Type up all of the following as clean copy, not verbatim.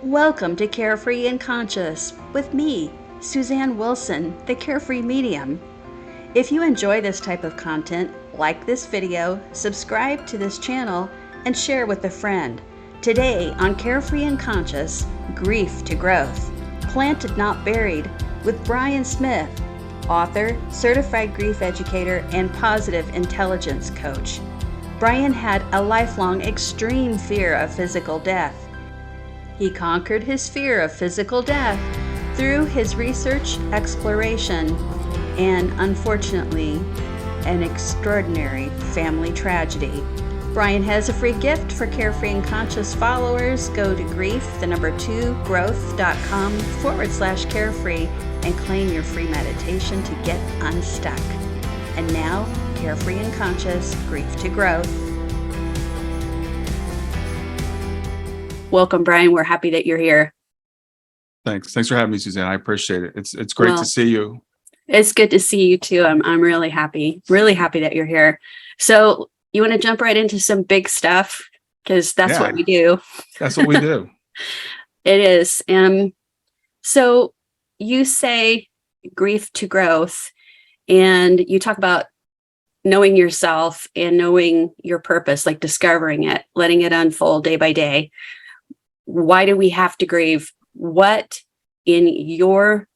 Welcome to Carefree and Conscious with me, Susanne Wilson, the Carefree Medium. If you enjoy this type of content, like this video, subscribe to this channel, and share with a friend. Today on Carefree and Conscious, Grief to Growth, Planted Not Buried, with Brian Smith, author, certified grief educator, and positive intelligence coach. Brian had a lifelong extreme fear of physical death. He conquered his fear of physical death through his research, exploration, and unfortunately, an extraordinary family tragedy. Brian has a free gift for Carefree and Conscious followers. Go to growth.com/carefree and claim your free meditation to get unstuck. And now, Carefree and Conscious, Grief to Growth. Welcome, Brian. We're happy that you're here. Thanks for having me, Susanne. I appreciate it. It's great to see you. It's good to see you too. I'm really happy that you're here. So you want to jump right into some big stuff because that's what we do. That's what we do. It is. So you say grief to growth, and you talk about knowing yourself and knowing your purpose, like discovering it, letting it unfold day by day. Why do we have to grieve? What in your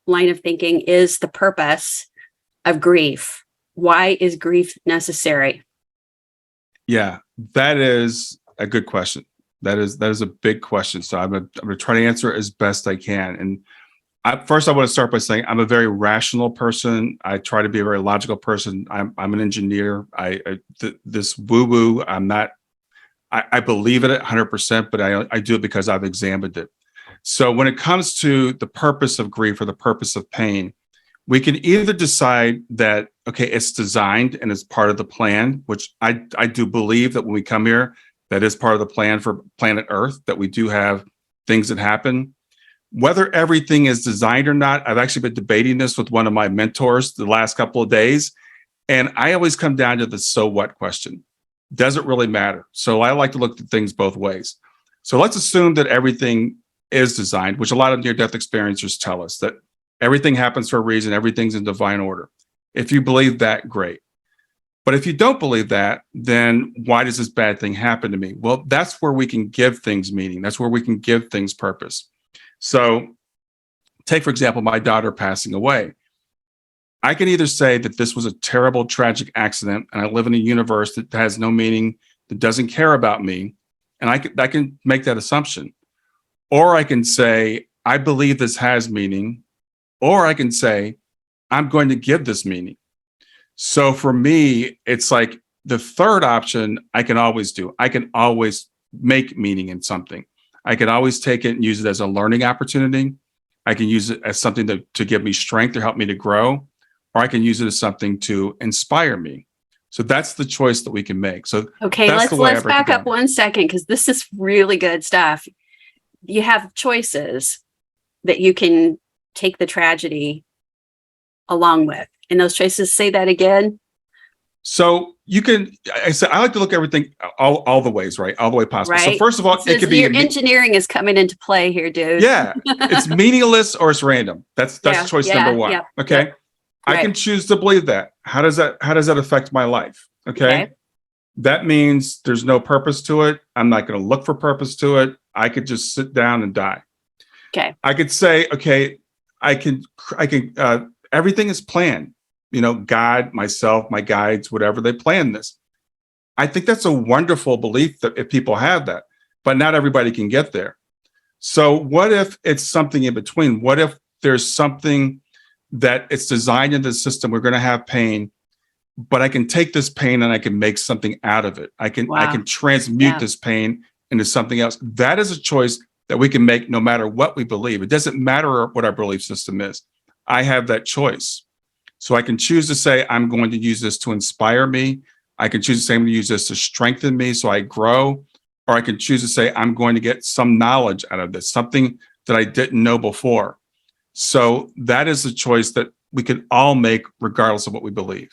line of thinking is the purpose of grief? Why is grief necessary? Yeah, that is a good question. That is a big question. So I'm gonna try to answer it as best I can. And first, I want to start by saying I'm a very rational person. I try to be a very logical person. I'm an engineer. This woo-woo, I'm not. I believe in it 100%, but I do it because I've examined it. So when it comes to the purpose of grief or the purpose of pain, we can either decide that, okay, it's designed and it's part of the plan, which I do believe that when we come here, that is part of the plan for planet Earth, that we do have things that happen. Whether everything is designed or not, I've actually been debating this with one of my mentors the last couple of days. And I always come down to the so what question. Does it really matter? So I like to look at things both ways. So let's assume that everything is designed, which a lot of near-death experiencers tell us, that everything happens for a reason, everything's in divine order. If you believe that, great. But if you don't believe that, then why does this bad thing happen to me? Well, that's where we can give things meaning. That's where we can give things purpose. So take, for example, my daughter passing away. I can either say that this was a terrible, tragic accident, and I live in a universe that has no meaning, that doesn't care about me, and I can make that assumption. Or I can say, I believe this has meaning, or I can say, I'm going to give this meaning. So for me, it's like the third option I can always do. I can always make meaning in something. I can always take it and use it as a learning opportunity. I can use it as something to give me strength or help me to grow. Or I can use it as something to inspire me. So that's the choice that we can make. So okay, let's back up 1 second, because this is really good stuff. You have choices that you can take the tragedy along with. And those choices, say that again. So you can, I like to look at everything all the ways, right? All the way possible. Right. So first of all, it could be your engineering is coming into play here, dude. Yeah, it's meaningless or it's random. That's choice number one. Yeah, okay. Yeah. I can choose to believe that. How does that affect my life? Okay. That means there's no purpose to it. I'm not going to look for purpose to it. I could just sit down and die. Okay. I could say, okay, I can everything is planned. You know, God, myself, my guides, whatever, they plan this. I think that's a wonderful belief that if people have that, but not everybody can get there. So what if it's something in between? What if there's something that it's designed into the system? We're going to have pain, but I can take this pain and I can make something out of it. I can transmute this pain into something else. That is a choice that we can make no matter what we believe. It doesn't matter what our belief system is. I have that choice. So I can choose to say, I'm going to use this to inspire me. I can choose to say, I'm going to use this to strengthen me so I grow. Or I can choose to say, I'm going to get some knowledge out of this, something that I didn't know before. So that is a choice that we can all make regardless of what we believe.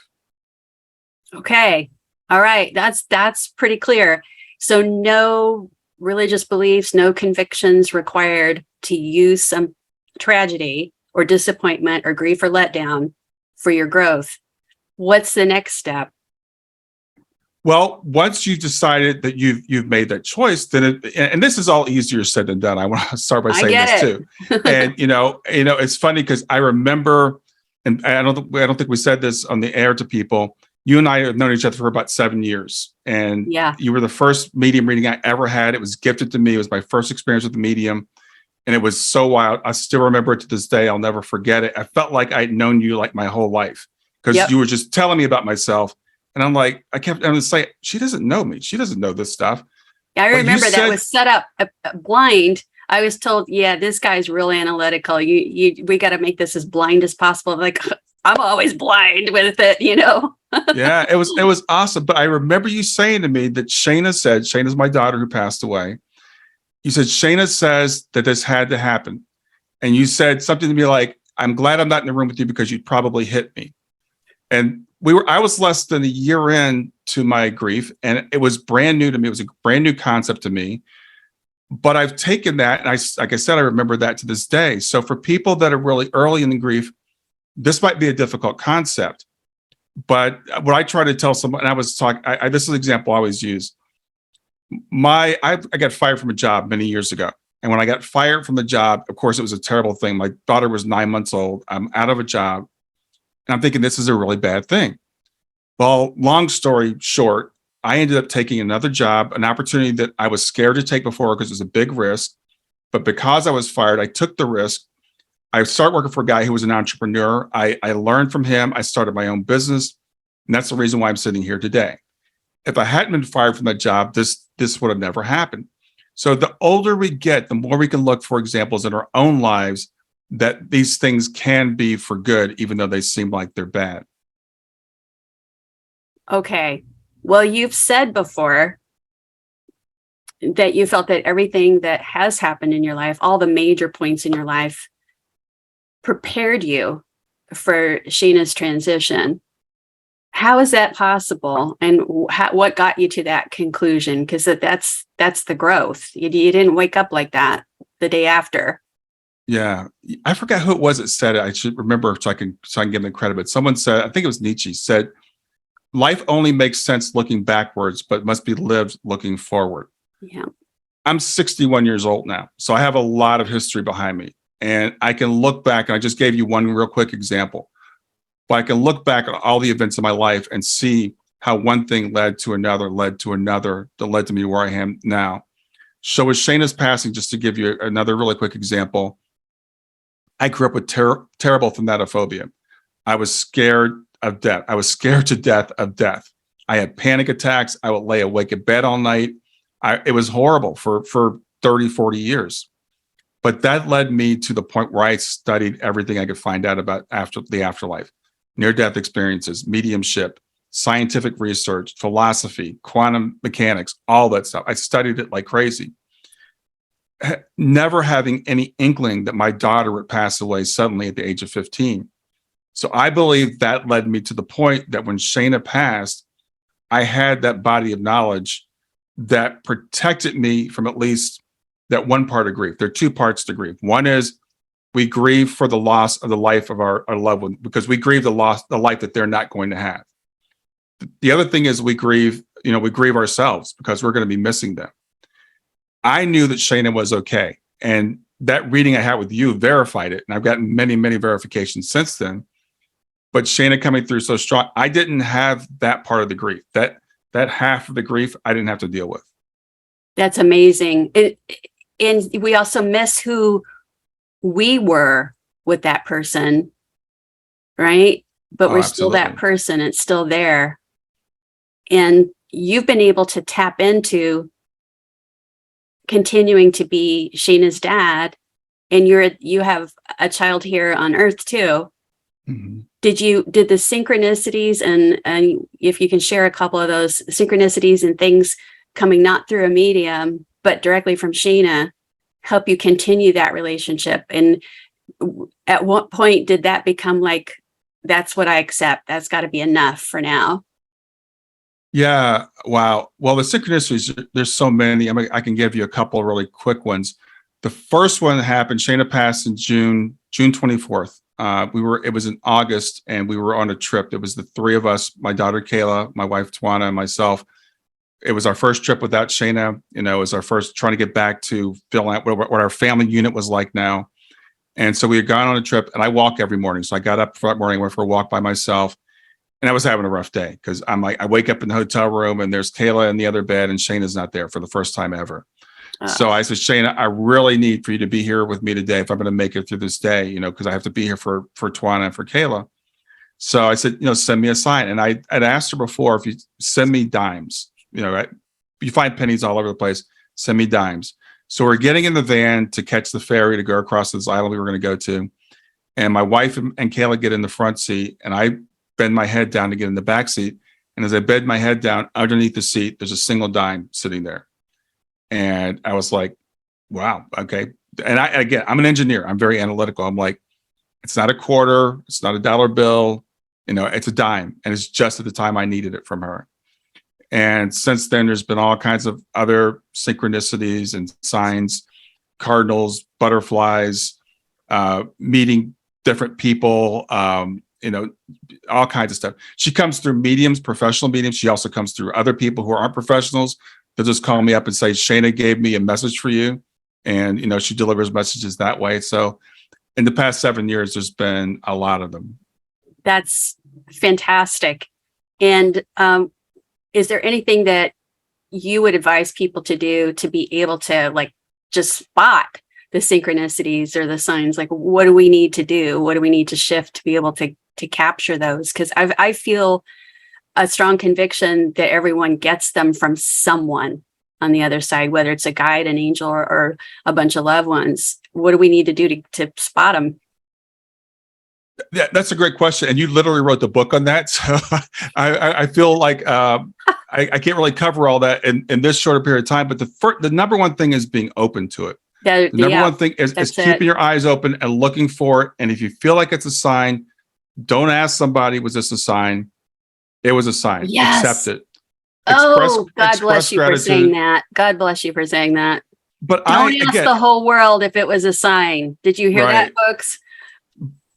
Okay. All right. That's pretty clear. So no religious beliefs, no convictions required to use some tragedy or disappointment or grief or letdown for your growth. What's the next step? Well, once you've decided that you've made that choice, then and this is all easier said than done. I want to start by I saying this get too. it. And it's funny because I remember, and I don't think we said this on the air to people. You and I have known each other for about 7 years, and Yeah. you were the first medium reading I ever had. It was gifted to me. It was my first experience with the medium, and it was so wild. I still remember it to this day. I'll never forget it. I felt like I'd known you like my whole life because Yep. you were just telling me about myself. And I'm like, I'm just like, she doesn't know me. She doesn't know this stuff. I But you remember that said- was set up blind. I was told, yeah, this guy's real analytical. We got to make this as blind as possible. Like, I'm always blind with it, Yeah, it was awesome. But I remember you saying to me that Shayna's my daughter who passed away. You said, Shayna says that this had to happen. And you said something to me like, I'm glad I'm not in the room with you because you'd probably hit me. And I was less than a year in to my grief, and it was brand new to me. It was a brand new concept to me. But I've taken that, and like I said, I remember that to this day. So for people that are really early in the grief, this might be a difficult concept. But what I try to tell someone, and I was talking, this is an example I always use. I got fired from a job many years ago. And when I got fired from the job, of course, it was a terrible thing. My daughter was 9 months old. I'm out of a job. And I'm thinking this is a really bad thing. Well, long story short, I ended up taking another job, an opportunity that I was scared to take before because it was a big risk. But because I was fired, I took the risk. I started working for a guy who was an entrepreneur. I learned from him. I started my own business. And that's the reason why I'm sitting here today. If I hadn't been fired from that job, this would have never happened. So the older we get, the more we can look for examples in our own lives that these things can be for good, even though they seem like they're bad. Okay. Well, you've said before that you felt that everything that has happened in your life, all the major points in your life, prepared you for Shayna's transition. How is that possible? And what got you to that conclusion? Because that's the growth. You didn't wake up like that the day after. Yeah, I forgot who it was that said it. I should remember so I can give them credit. But someone said, I think it was Nietzsche, said, life only makes sense looking backwards, but must be lived looking forward. Yeah. I'm 61 years old now, so I have a lot of history behind me. And I can look back, and I just gave you one real quick example. But I can look back at all the events of my life and see how one thing led to another, that led to me where I am now. So with Shayna's passing, just to give you another really quick example, I grew up with terrible thanatophobia. I was scared of death. I was scared to death of death. I had panic attacks. I would lay awake in bed all night. It was horrible for 30, 40 years. But that led me to the point where I studied everything I could find out about the afterlife, near-death experiences, mediumship, scientific research, philosophy, quantum mechanics, all that stuff. I studied it like crazy. Never having any inkling that my daughter would pass away suddenly at the age of 15. So I believe that led me to the point that when Shayna passed, I had that body of knowledge that protected me from at least that one part of grief. There are two parts to grief. One is we grieve for the loss of the life of our loved one because we grieve the life that they're not going to have. The other thing is we grieve ourselves because we're going to be missing them. I knew that Shayna was okay. And that reading I had with you verified it. And I've gotten many, many verifications since then. But Shayna coming through so strong, I didn't have that part of the grief. That half of the grief I didn't have to deal with. That's amazing. And we also miss who we were with that person, right? But we're still that person. It's still there. And you've been able to tap into continuing to be Shayna's dad, and you have a child here on Earth too. Mm-hmm. Did the synchronicities and if you can share a couple of those synchronicities and things coming not through a medium but directly from Shayna help you continue that relationship? And at what point did that become like, that's what I accept, that's got to be enough for now? Yeah. Wow. Well, the synchronicities, there's so many. I can give you a couple of really quick ones. The first one happened, Shayna passed in June 24th. It was in August and we were on a trip. It was the three of us, my daughter, Kayla, my wife, Tawana, and myself. It was our first trip without Shayna. It was our first trying to get back to feeling out what our family unit was like now. And so we had gone on a trip and I walk every morning. So I got up for that morning, went for a walk by myself. And I was having a rough day because I'm like, I wake up in the hotel room and there's Kayla in the other bed and Shayna's not there for the first time ever. So I said, Shayna, I really need for you to be here with me today if I'm going to make it through this day, because I have to be here for Tawana and for Kayla. So I said, send me a sign. And I'd asked her before, if you send me dimes, right? You find pennies all over the place, send me dimes. So we're getting in the van to catch the ferry to go across this island we were going to go to. And my wife and Kayla get in the front seat and I bend my head down to get in the back seat. And as I bend my head down underneath the seat, there's a single dime sitting there. And I was like, wow, okay. And I'm an engineer. I'm very analytical. I'm like, it's not a quarter. It's not a dollar bill. It's a dime. And it's just at the time I needed it from her. And since then, there's been all kinds of other synchronicities and signs, cardinals, butterflies, meeting different people, all kinds of stuff. She comes through mediums, professional mediums. She also comes through other people who aren't professionals. They'll just call me up and say, Shayna gave me a message for you. And, she delivers messages that way. So in the past 7 years, there's been a lot of them. That's fantastic. And is there anything that you would advise people to do to be able to just spot the synchronicities or the signs? Like, what do we need to do? What do we need to shift to be able to capture those? Because I feel a strong conviction that everyone gets them from someone on the other side, whether it's a guide, an angel, or a bunch of loved ones. What do we need to do to spot them? Yeah, that's a great question. And you literally wrote the book on that. So I feel like I can't really cover all that in this shorter period of time. But the number one thing is being open to it. The number one thing is keeping your eyes open and looking for it. And if you feel like it's a sign, don't ask somebody, was this a sign? It was a sign. Yes. Accept it. God bless you for saying that. God bless you for saying that. But don't ask the whole world if it was a sign. Did you hear that, folks?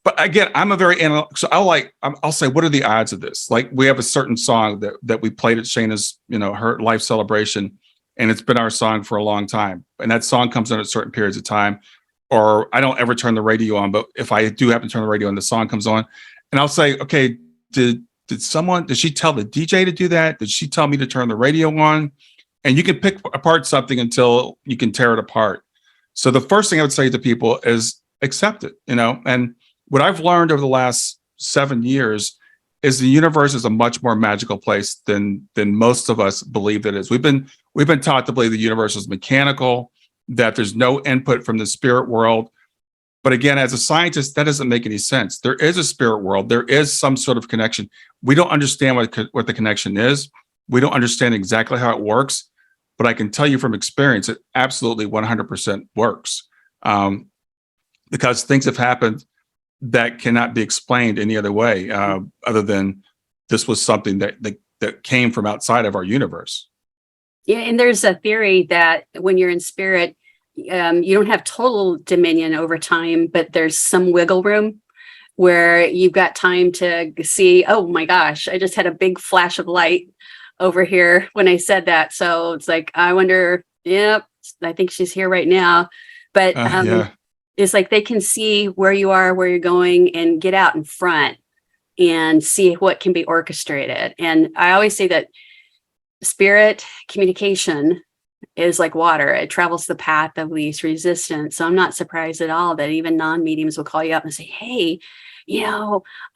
But again, I'm a very analytical. So I'll say, what are the odds of this? Like, we have a certain song that we played at Shayna's, her life celebration, and it's been our song for a long time. And that song comes on at certain periods of time, or I don't ever turn the radio on. But if I do happen to turn the radio on, the song comes on, and I'll say, okay, did she tell the DJ to do that? Did she tell me to turn the radio on? And you can pick apart something until you can tear it apart. So the first thing I would say to people is accept it, and what I've learned over the last 7 years is the universe is a much more magical place than most of us believe that it is. We've been taught to believe the universe is mechanical, that there's no input from the spirit world. But again, as a scientist, that doesn't make any sense. There is a spirit world. There is some sort of connection. We don't understand what the connection is. We don't understand exactly how it works. But I can tell you from experience, it absolutely 100% works, because things have happened that cannot be explained any other way, other than this was something that came from outside of our universe. Yeah, and there's a theory that when you're in spirit, you don't have total dominion over time, but there's some wiggle room where you've got time to see, oh my gosh, I just had a big flash of light over here when I said that. So it's like, I wonder, yep, I think she's here right now. But it's like they can see where you are, where you're going, and get out in front and see what can be orchestrated. And I always say that spirit communication is like water. It travels the path of least resistance. So I'm not surprised at all that even non-mediums will call you up and say, hey,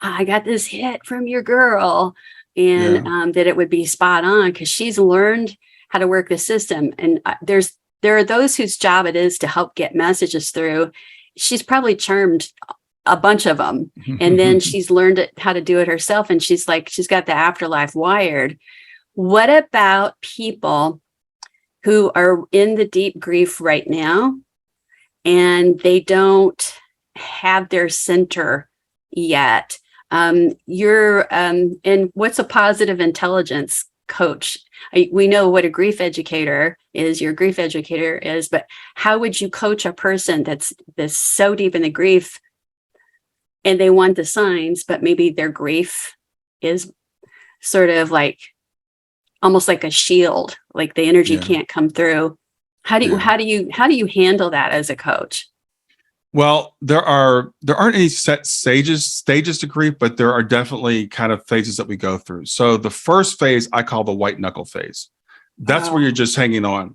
I got this hit from your girl. And that it would be spot on because she's learned how to work the system. And there are those whose job it is to help get messages through. She's probably charmed a bunch of them. And then she's learned how to do it herself. And she's got the afterlife wired. What about people who are in the deep grief right now and they don't have their center yet? And what's a positive intelligence coach? We know what a grief educator is, your grief educator is, but how would you coach a person that's so deep in the grief and they want the signs, but maybe their grief is sort of like almost like a shield, like the energy can't come through. How do you handle that as a coach? Well, there aren't any set stages to grief, but there are definitely kind of phases that we go through. So the first phase I call the white knuckle phase. That's where you're just hanging on.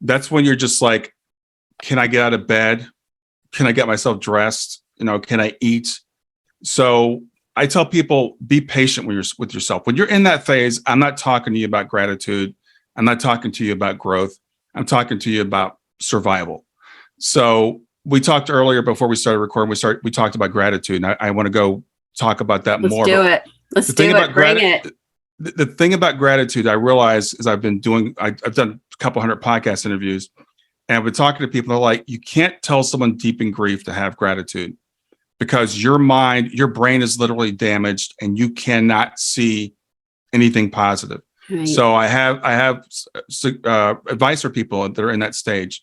That's when you're just like, can I get out of bed? Can I get myself dressed? Can I eat? So I tell people, be patient when you're with yourself. When you're in that phase, I'm not talking to you about gratitude. I'm not talking to you about growth. I'm talking to you about survival. So we talked earlier before we started recording. We talked about gratitude, and I want to go talk about that more. Let's do it. Bring it. The thing about gratitude, I realize, is I've done a couple hundred podcast interviews, and I've been talking to people. They're like, you can't tell someone deep in grief to have gratitude because your brain is literally damaged, and you cannot see anything positive. Right. So I have advice for people that are in that stage.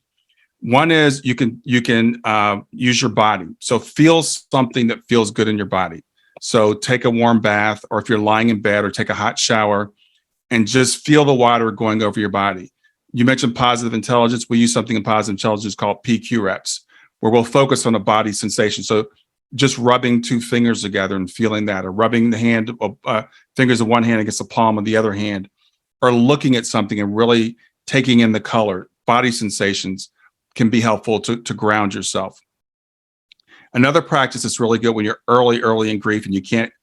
One is you can use your body. So feel something that feels good in your body. So take a warm bath, or if you're lying in bed, or take a hot shower and just feel the water going over your body. You mentioned positive intelligence. We use something in positive intelligence called PQ reps, where we'll focus on the body sensation. So just rubbing two fingers together and feeling that, or rubbing the fingers of one hand against the palm of the other hand, or looking at something and really taking in the color. Body sensations can be helpful to ground yourself. Another practice that's really good when you're early in grief and you can't.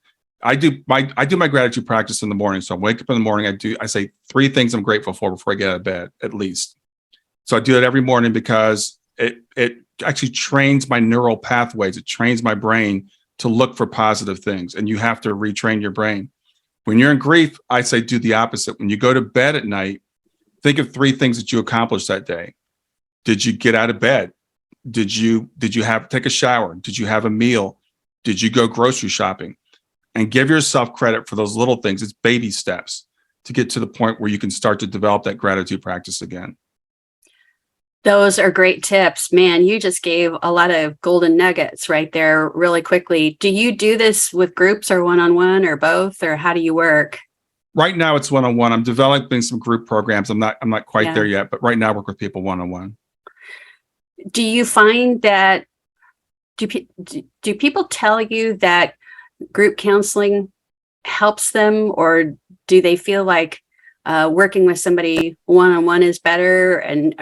I do my gratitude practice in the morning. So I wake up in the morning. I say 3 things I'm grateful for before I get out of bed, at least. So I do it every morning because it actually trains my neural pathways. It trains my brain to look for positive things, and you have to retrain your brain. When you're in grief, I say do the opposite. When you go to bed at night, think of 3 things that you accomplished that day. Did you get out of bed? Did you take a shower? Did you have a meal? Did you go grocery shopping? And give yourself credit for those little things. It's baby steps to get to the point where you can start to develop that gratitude practice again. Those are great tips. Man, you just gave a lot of golden nuggets right there really quickly. Do you do this with groups or one-on-one or both, or how do you work? Right now it's one-on-one. I'm developing some group programs. I'm not quite there yet, but right now I work with people one-on-one. Do you find that, do people tell you that group counseling helps them, or do they feel like working with somebody one-on-one is better? And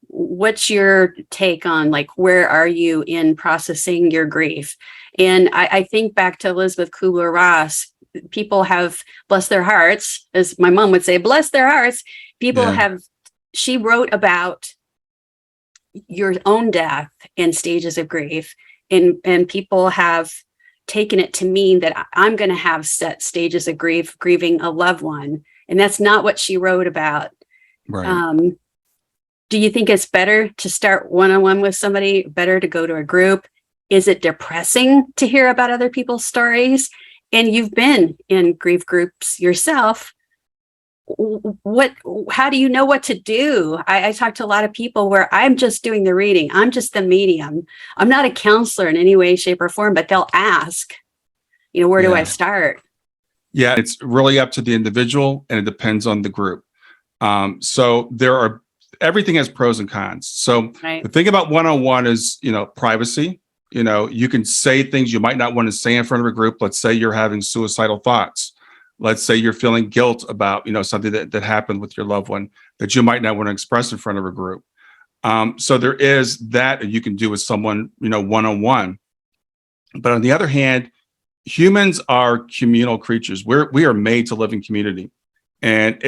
what's your take on, like, where are you in processing your grief? And I think back to Elizabeth Kubler-Ross. People have, bless their hearts, as my mom would say, bless their hearts. She wrote about your own death and stages of grief, and people have taken it to mean that I'm going to have set stages of grief, grieving a loved one, and that's not what she wrote about. Right. Do you think it's better to start one-on-one with somebody, better to go to a group? Is it depressing to hear about other people's stories? And you've been in grief groups yourself. How do you know what to do? I talk to a lot of people where I'm just doing the reading. I'm just the medium. I'm not a counselor in any way, shape, or form, but they'll ask, where do I start? Yeah, it's really up to the individual, and it depends on the group. So everything has pros and cons. So The thing about one-on-one is, privacy. You can say things you might not want to say in front of a group. Let's say you're having suicidal thoughts. Let's say you're feeling guilt about, something that happened with your loved one that you might not want to express in front of a group. So there is that you can do with someone, one-on-one. But on the other hand, humans are communal creatures. We are made to live in community, and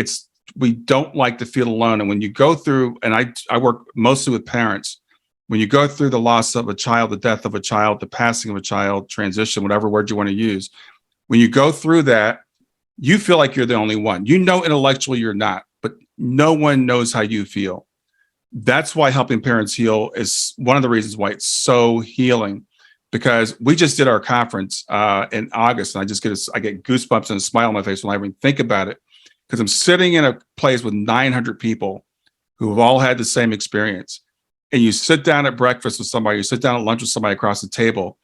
we don't like to feel alone. And when you go through, and I work mostly with parents, when you go through the loss of a child, the death of a child, the passing of a child, transition, whatever word you want to use, when you go through that, you feel like you're the only one. Intellectually you're not, but no one knows how you feel. That's why helping parents heal is one of the reasons why it's so healing, because we just did our conference in August, and I get goosebumps and a smile on my face when I even think about it. because I'm sitting in a place with 900 people who have all had the same experience. And you sit down at breakfast with somebody, you sit down at lunch with somebody across the table,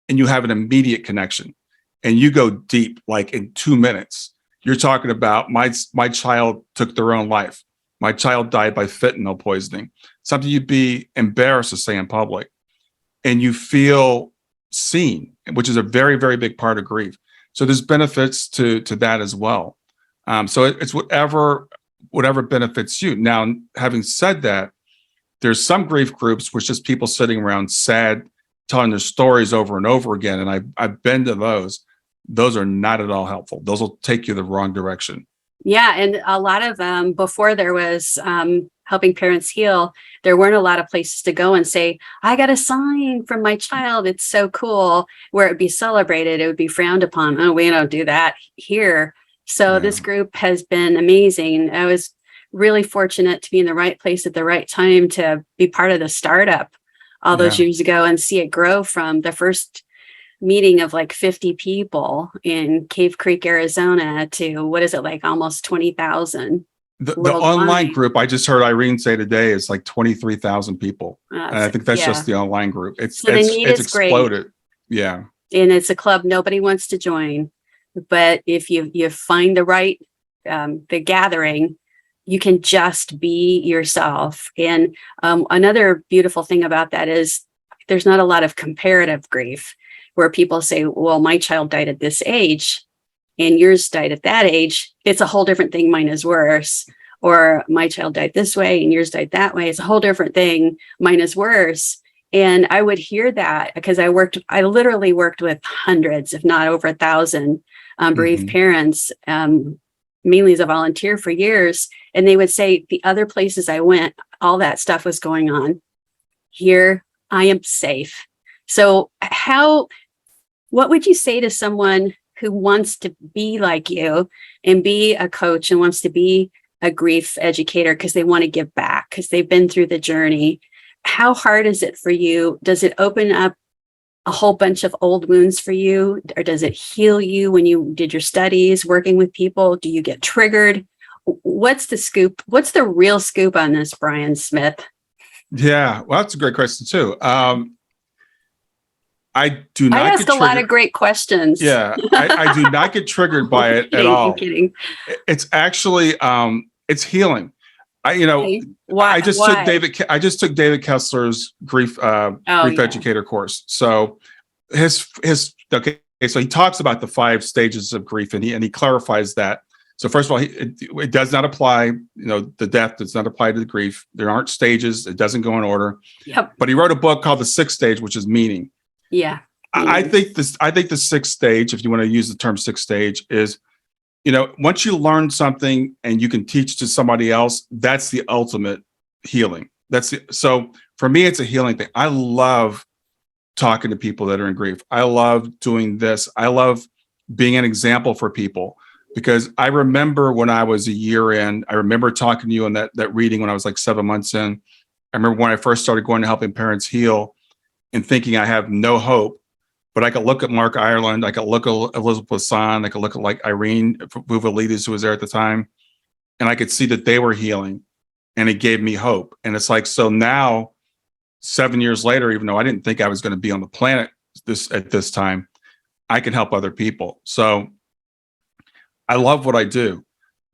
and you have an immediate connection. And you go deep, like in 2 minutes. You're talking about my child took their own life. My child died by fentanyl poisoning, something you'd be embarrassed to say in public. And you feel seen, which is a very, very big part of grief. So there's benefits to that as well. So it's whatever benefits you. Now, having said that, there's some grief groups which just people sitting around sad, telling their stories over and over again. And I've been to those. Those are not at all helpful. Those will take you the wrong direction. Yeah. And a lot of before there was helping parents heal, there weren't a lot of places to go and say, I got a sign from my child. It's so cool, where it'd be celebrated. It would be frowned upon. Oh, we don't do that here. So this group has been amazing. I was really fortunate to be in the right place at the right time to be part of the startup all those years ago and see it grow from the first meeting of like 50 people in Cave Creek, Arizona to what is it, like almost 20,000. The online group, I just heard Irene say today, is like 23,000 people. And I think that's just the online group. It's exploded. Great. Yeah. And it's a club nobody wants to join. But if you find the right, the gathering, you can just be yourself. And another beautiful thing about that is there's not a lot of comparative grief where people say, well, my child died at this age and yours died at that age. It's a whole different thing. Mine is worse. Or my child died this way and yours died that way. It's a whole different thing. Mine is worse. And I would hear that because I literally worked with hundreds, if not over 1,000 bereaved parents, mainly as a volunteer for years. And they would say the other places I went, all that stuff was going on. Here, I am safe. So what would you say to someone who wants to be like you and be a coach and wants to be a grief educator because they want to give back, because they've been through the journey? How hard is it for you? Does it open up a whole bunch of old wounds for you? Or does it heal you when you did your studies working with people? Do you get triggered? What's the scoop? What's the real scoop on this, Brian Smith? Yeah, well, that's a great question too. I ask a lot of great questions. Yeah, I do not get triggered by it at all. I'm kidding. It's actually it's healing. Why? I just took David Kessler's grief educator course. So so he talks about the 5 stages of grief, and he clarifies that. So first of all, it does not apply. The death does not apply to the grief. There aren't stages. It doesn't go in order. Yep. But he wrote a book called The 6th Stage, which is meaning. Yeah. I think the 6th stage, if you want to use the term 6th stage, is, once you learn something and you can teach to somebody else, that's the ultimate healing. So for me, it's a healing thing. I love talking to people that are in grief. I love doing this. I love being an example for people, because I remember when I was a year in, I remember talking to you on that reading when I was like 7 months in. I remember when I first started going to Helping Parents Heal and thinking I have no hope, but I could look at Mark Ireland, I could look at Elizabeth Susanne, I could look at like Irene Vuvalides, who was there at the time, and I could see that they were healing, and it gave me hope. And it's like, so now, 7 years later, even though I didn't think I was going to be on the planet at this time, I can help other people. So I love what I do.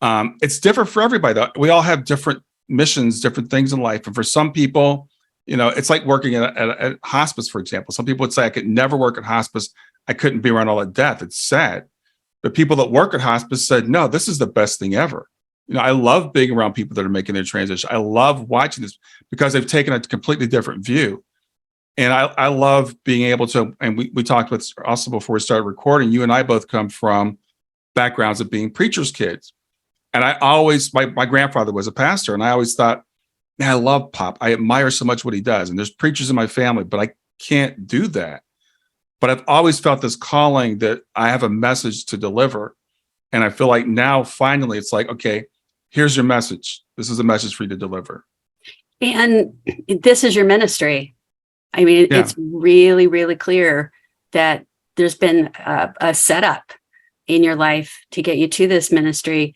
It's different for everybody, though. We all have different missions, different things in life. And for some people, it's like working at hospice, for example. Some people would say I could never work at hospice. I couldn't be around all that death. It's sad. But people that work at hospice said, no, this is the best thing ever. I love being around people that are making their transition. I love watching this because they've taken a completely different view. And I love being able to, and we talked with also before we started recording, you and I both come from backgrounds of being preachers' kids. And I always, my grandfather was a pastor, and I always thought, man, I love Pop. I admire so much what he does. And there's preachers in my family, but I can't do that. But I've always felt this calling that I have a message to deliver. And I feel like now finally it's like, okay, here's your message. This is a message for you to deliver. And this is your ministry. I mean, It's really, really clear that there's been a setup in your life to get you to this ministry.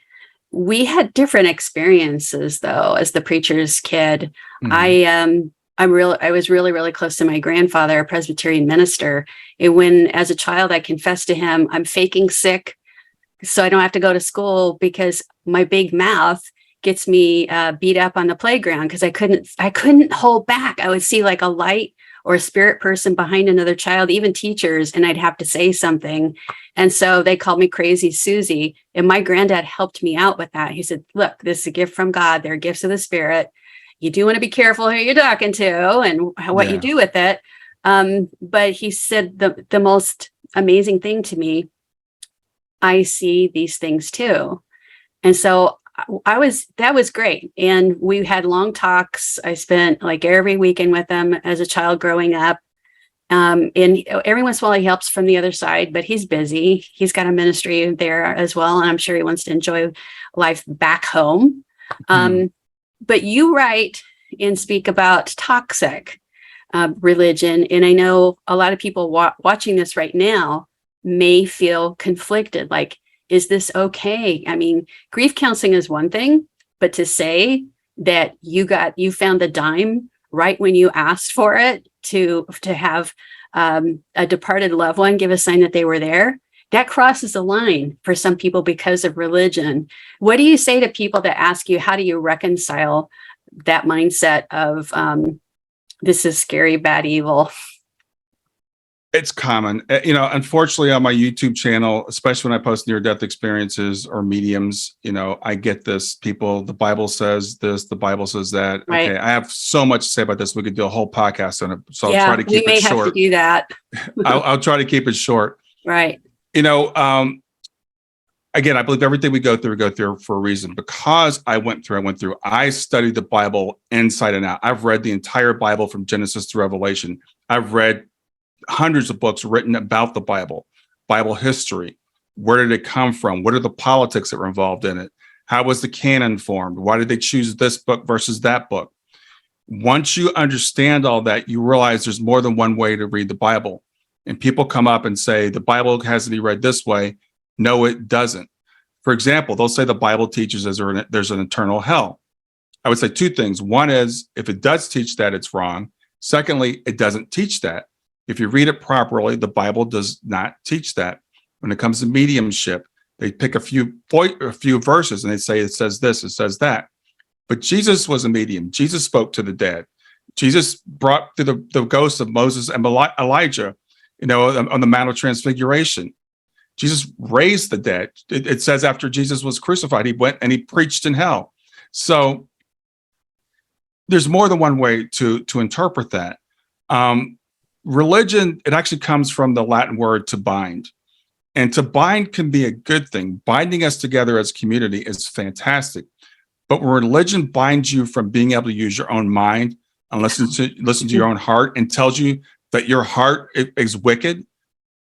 We had different experiences though, as the preacher's kid. Mhm. I was really, really close to my grandfather, a Presbyterian minister. And when, as a child, I confessed to him, I'm faking sick so I don't have to go to school because my big mouth gets me beat up on the playground because I couldn't hold back. I would see like a light or a spirit person behind another child, even teachers, and I'd have to say something. And so they called me Crazy Susie. And my granddad helped me out with that. He said, look, this is a gift from God. They're gifts of the Spirit. You do want to be careful who you're talking to and what you Yeah. do with it. But he said the most amazing thing to me, I see these things too. And so that was great. And we had long talks. I spent like every weekend with him as a child growing up. And every once in a while he helps from the other side, but he's busy. He's got a ministry there as well. And I'm sure he wants to enjoy life back home. Mhm. But you write and speak about toxic religion. And I know a lot of people watching this right now may feel conflicted. Like, is this okay? I mean, grief counseling is one thing, but to say that you found the dime right when you asked for it to have a departed loved one give a sign that they were there, that crosses the line for some people because of religion. What do you say to people that ask you, how do you reconcile that mindset of this is scary, bad, evil? It's common. Unfortunately, on my YouTube channel, especially when I post near-death experiences or mediums, I get this. People, the Bible says this, the Bible says that. Right. Okay, I have so much to say about this. We could do a whole podcast on it. So I'll try Yeah, to we keep it may have to short. do that. I'll try to keep it short. Right. You know, again, I believe everything we go through for a reason. Because I went through. I studied the Bible inside and out. I've read the entire Bible from Genesis to Revelation. I've read hundreds of books written about the Bible history. Where did it come from? What are the politics that were involved in it? How was the canon formed? Why did they choose this book versus that book? Once you understand all that, you realize there's more than one way to read the Bible. And people come up and say, the Bible has to be read this way. No, it doesn't. For example, they'll say the Bible teaches there's an eternal hell. I would say two things. One is, if it does teach that, it's wrong. Secondly, it doesn't teach that. If you read it properly, the Bible does not teach that. When it comes to mediumship, they pick a few verses and they say it says this, it says that. But Jesus was a medium. Jesus spoke to the dead. Jesus brought through the ghosts of Moses and Elijah, on the Mount of Transfiguration. Jesus raised the dead. It says after Jesus was crucified, he went and he preached in hell. So there's more than one way to interpret that. Religion, it actually comes from the Latin word to bind. And to bind can be a good thing. Binding us together as a community is fantastic. But when religion binds you from being able to use your own mind and listen to your own heart and tells you that your heart is wicked,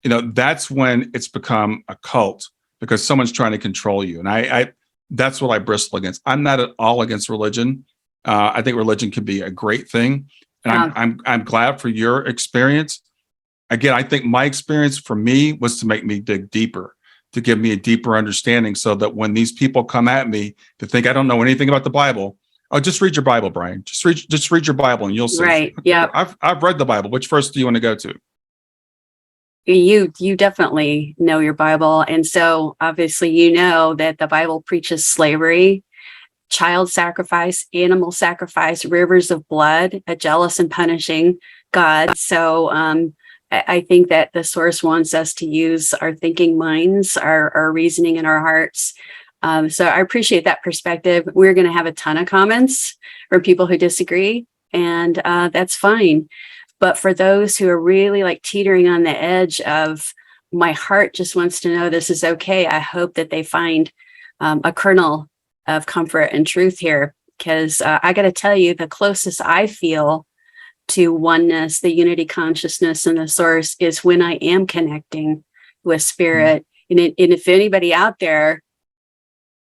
that's when it's become a cult because someone's trying to control you. And I that's what I bristle against. I'm not at all against religion. I think religion can be a great thing. And I'm glad for your experience. Again, I think my experience for me was to make me dig deeper, to give me a deeper understanding so that when these people come at me to think I don't know anything about the Bible, oh, just read your Bible, Brian. Just read your Bible and you'll see. Right. Yeah. I've read the Bible. Which verse do you want to go to? You definitely know your Bible. And so obviously you know that the Bible preaches slavery, child sacrifice, animal sacrifice, rivers of blood, a jealous and punishing God. So I think that the source wants us to use our thinking minds, our reasoning in our hearts. So I appreciate that perspective. We're going to have a ton of comments from people who disagree, and that's fine. But for those who are really like teetering on the edge of my heart just wants to know this is okay, I hope that they find a kernel of comfort and truth here. Because I got to tell you, the closest I feel to oneness, the unity consciousness and the source is when I am connecting with spirit. Mm-hmm. And if anybody out there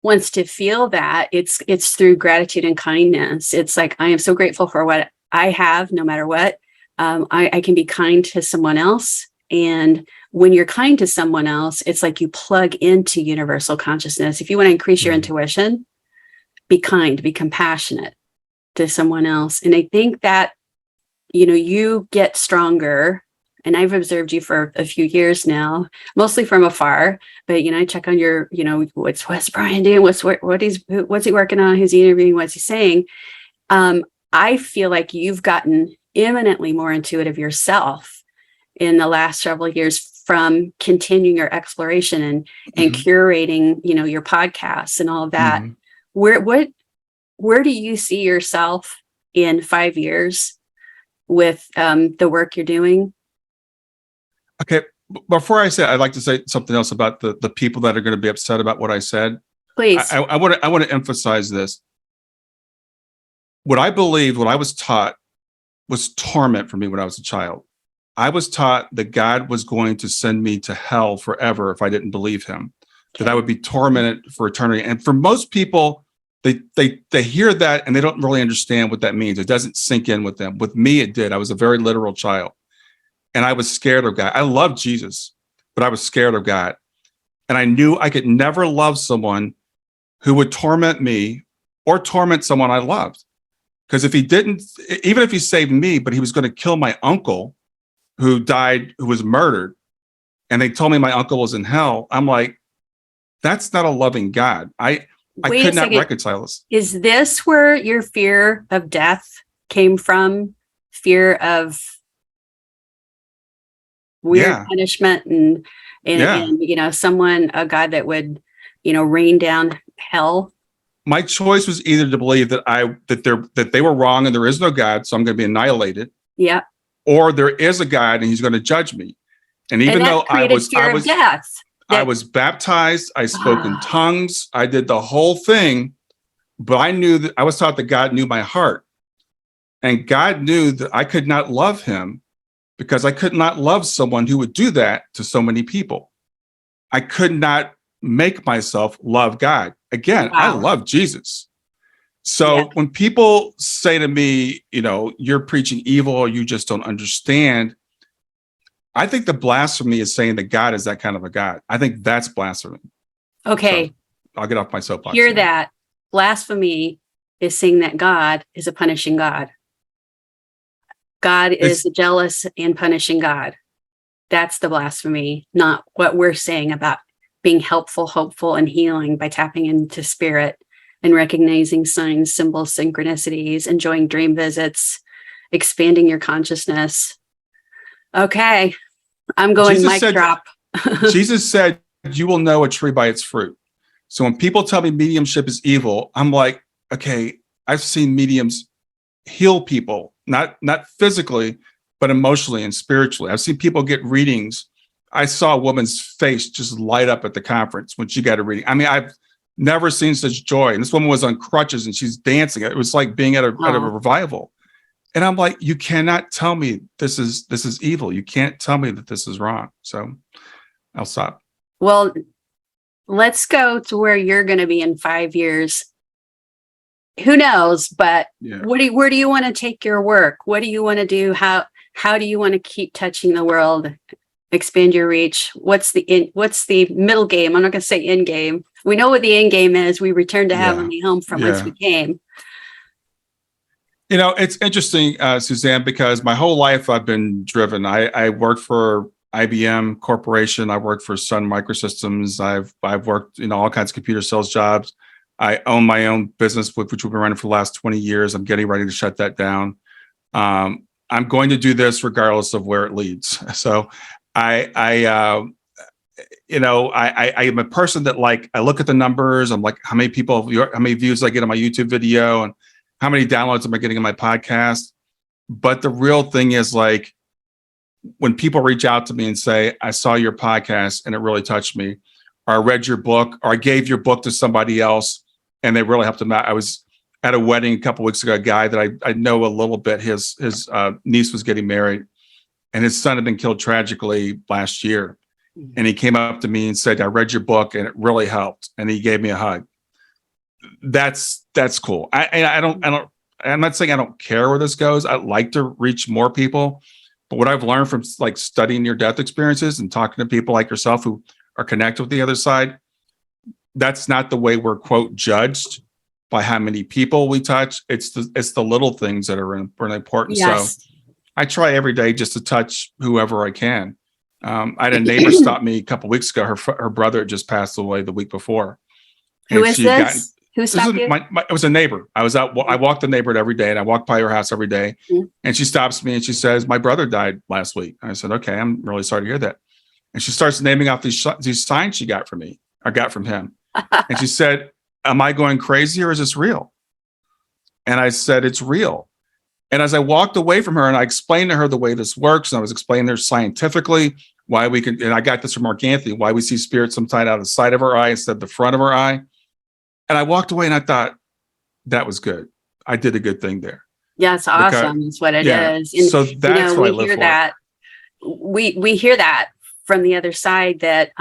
wants to feel that, it's through gratitude and kindness. It's like, I am so grateful for what I have, no matter what. I can be kind to someone else. And when you're kind to someone else, it's like you plug into universal consciousness. If you want to increase your intuition, be kind, be compassionate to someone else. And I think that, you get stronger. And I've observed you for a few years now, mostly from afar. But I check on your, what's Brian doing? What's he working on? Who's he interviewing? What's he saying? I feel like you've gotten eminently more intuitive yourself in the last several years from continuing your exploration and curating, your podcasts and all of that. Where do you see yourself in 5 years with the work you're doing? Okay. Before I say, I'd like to say something else about the people that are going to be upset about what I said. Please. I want to emphasize this. What I believed, what I was taught, was torment for me when I was a child. I was taught that God was going to send me to hell forever if I didn't believe him, that I would be tormented for eternity. And for most people, they hear that and they don't really understand what that means. It doesn't sink in with them. With me, it did. I was a very literal child. And I was scared of God. I loved Jesus, but I was scared of God. And I knew I could never love someone who would torment me or torment someone I loved. Because if he didn't, even if he saved me, but he was going to kill my uncle who died, who was murdered, and they told me my uncle was in hell, I'm like, that's not a loving God. I could not reconcile this. Is this where your fear of death came from? Fear of weird punishment and someone, a God that would, rain down hell? My choice was either to believe that they were wrong and there is no God, so I'm going to be annihilated. Yeah. Or there is a God and he's going to judge me. And even though I was baptized, I spoke in tongues, I did the whole thing, but I knew that I was taught that God knew my heart. And God knew that I could not love him because I could not love someone who would do that to so many people. I could not make myself love God. Again, I love Jesus. So when people say to me, you're preaching evil or you just don't understand, I think the blasphemy is saying that God is that kind of a God. I think that's blasphemy. Okay. So I'll get off my soapbox. Hear that. Blasphemy is saying that God is a punishing God. God is a jealous and punishing God. That's the blasphemy, not what we're saying about being helpful, hopeful, and healing by tapping into spirit and recognizing signs, symbols, synchronicities, enjoying dream visits, expanding your consciousness. Okay, I'm going mic drop. Jesus said, you will know a tree by its fruit. So when people tell me mediumship is evil, I'm like, okay, I've seen mediums heal people, not physically, but emotionally and spiritually. I've seen people get readings. I saw a woman's face just light up at the conference when she got a reading. I mean, I've never seen such joy. And this woman was on crutches and she's dancing. It was like being at a revival. And I'm like, you cannot tell me this is evil. You can't tell me that this is wrong. So I'll stop. Well, let's go to where you're going to be in 5 years. Who knows? But where do you want to take your work? What do you want to do? How do you want to keep touching the world? Expand your reach. What's the middle game? I'm not going to say end game. We know what the end game is. We return to heavenly home from whence we came. It's interesting, Susanne, because my whole life I've been driven. I worked for IBM Corporation. I worked for Sun Microsystems. I've worked all kinds of computer sales jobs. I own my own business, which we've been running for the last 20 years. I'm getting ready to shut that down. I'm going to do this regardless of where it leads. So I am a person that I look at the numbers. I'm like, how many views I get on my YouTube video and how many downloads am I getting on my podcast? But the real thing is when people reach out to me and say, I saw your podcast and it really touched me, or I read your book, or I gave your book to somebody else and they really helped them out. I was at a wedding a couple of weeks ago, a guy that I know a little bit, his niece was getting married and his son had been killed tragically last year. And he came up to me and said, I read your book and it really helped. And he gave me a hug. That's cool. I'm not saying I don't care where this goes. I'd like to reach more people, But what I've learned from like studying near-death experiences and talking to people like yourself who are connected with the other side, that's not the way we're, quote, judged by how many people we touch. It's the little things that are really important. Yes. So I try every day just to touch whoever I can. I had a neighbor stop me a couple of weeks ago. Her brother had just passed away the week before. Who is this? Who stopped you? It was a neighbor. I was out. I walked the neighborhood every day, and I walked by her house every day. Mhm. And she stops me and she says, "My brother died last week." And I said, "Okay, I'm really sorry to hear that." And she starts naming off these signs she got from me, or got from him. And she said, "Am I going crazy or is this real?" And I said, "It's real." And as I walked away from her and I explained to her the way this works, and I was explaining her scientifically why we can, and I got this from Mark Anthony, why we see spirits sometimes out of the side of our eye instead of the front of our eye. And I walked away and I thought, that was good. I did a good thing there. Yeah, it's awesome. That's what it is. And, so that's what I live hear for. That. We hear that from the other side, that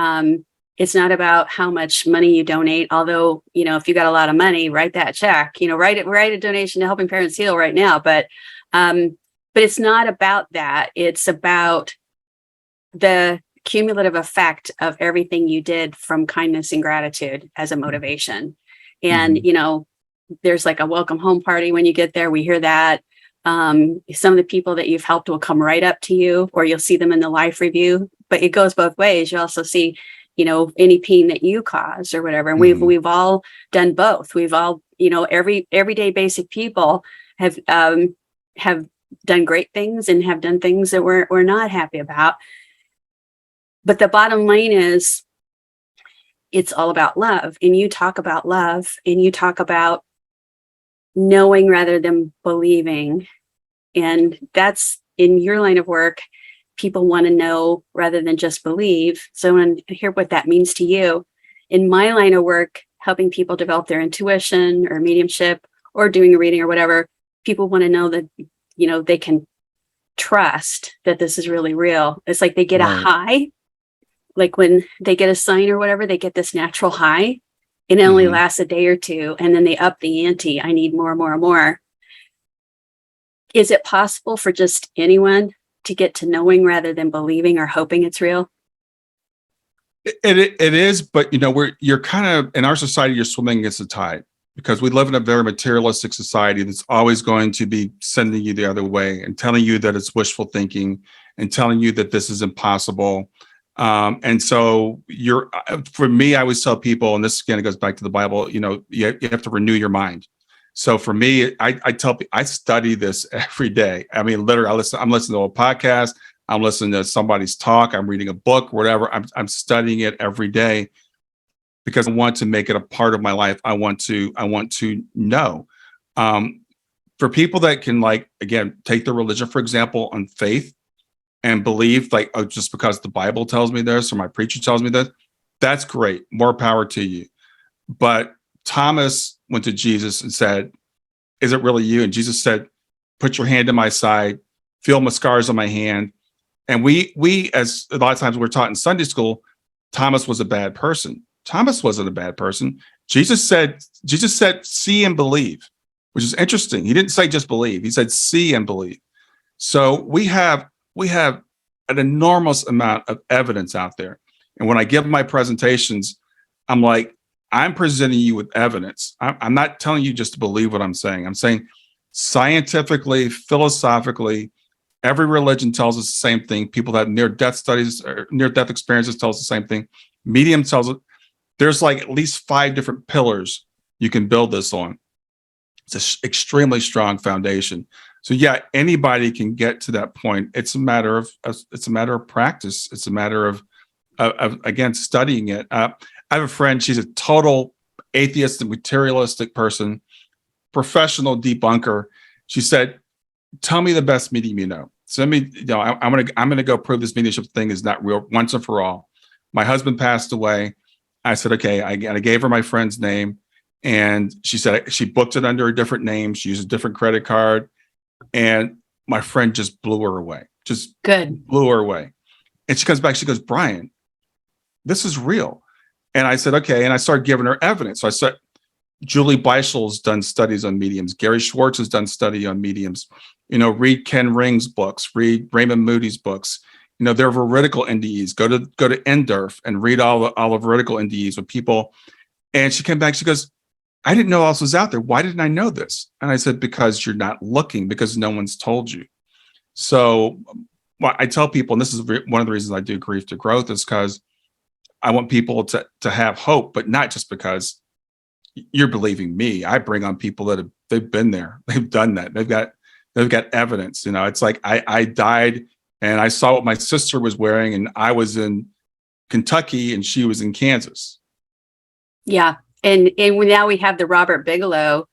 it's not about how much money you donate. Although, if you got a lot of money, write that check, write a donation to Helping Parents Heal right now. But it's not about that. It's about the cumulative effect of everything you did from kindness and gratitude as a motivation. And, there's like a welcome home party when you get there. We hear that. Some of the people that you've helped will come right up to you, or you'll see them in the life review. But it goes both ways. You also see, any pain that you caused or whatever. And we've all done both. We've all, everyday basic people have done great things and have done things that we're not happy about. But the bottom line is, it's all about love. And you talk about love, and you talk about knowing rather than believing. And that's in your line of work. People want to know rather than just believe. So I want to hear what that means to you. In my line of work, helping people develop their intuition or mediumship or doing a reading or whatever, people want to know that, they can trust that this is really real. It's like they get a high. Like when they get a sign or whatever, they get this natural high. It only lasts a day or two, and then they up the ante. I need more, more, more. Is it possible for just anyone to get to knowing rather than believing or hoping it's real? It is, but you're kind of, in our society, you're swimming against the tide, because we live in a very materialistic society that's always going to be sending you the other way and telling you that it's wishful thinking and telling you that this is impossible. And so for me, I always tell people, and this again, it goes back to the Bible, you have to renew your mind. So for me, I tell people, I study this every day. I mean, literally, I'm listening to a podcast, I'm listening to somebody's talk, I'm reading a book, whatever. I'm studying it every day because I want to make it a part of my life. I want to know. For people that can, like, again, take the religion, for example, on faith, and believe, like, oh, just because the Bible tells me this or my preacher tells me this, that's great. More power to you. But Thomas went to Jesus and said, "Is it really you?" And Jesus said, "Put your hand in my side, feel my scars on my hand." And we, as a lot of times we're taught in Sunday school, Thomas was a bad person. Thomas wasn't a bad person. Jesus said, "See and believe," which is interesting. He didn't say just believe. He said, "See and believe." So we have an enormous amount of evidence out there. And when I give my presentations, I'm like, I'm presenting you with evidence. I'm not telling you just to believe what I'm saying. I'm saying scientifically, philosophically, every religion tells us the same thing. People that have near-death studies or near-death experiences tell us the same thing. Medium tells it. There's like at least 5 different pillars you can build this on. It's an extremely strong foundation. So yeah, anybody can get to that point. It's a matter of practice. It's a matter of again, studying it. I have a friend. She's a total atheist and materialistic person, professional debunker. She said, "Tell me the best medium you know." So I'm gonna go prove this mediumship thing is not real once and for all. My husband passed away. I said, okay. I gave her my friend's name, and she said she booked it under a different name. She used a different credit card. And my friend just blew her away. Just blew her away. And she comes back. She goes, "Brian, this is real." And I said, okay. And I started giving her evidence. So I said, Julie Beishel's done studies on mediums. Gary Schwartz has done study on mediums. Read Ken Ring's books, read Raymond Moody's books. They're veridical NDEs. Go to NDERF and read all the veridical NDEs with people. And she came back, she goes, I didn't know else was out there. Why didn't I know this? And I said, because you're not looking, because no one's told you. So I tell people, and this is one of the reasons I do Grief to Growth, is because I want people to have hope, but not just because you're believing me. I bring on people that they've been there. They've done that. They've got evidence. It's like I died and I saw what my sister was wearing, and I was in Kentucky and she was in Kansas. Yeah. And now we have the Robert Bigelow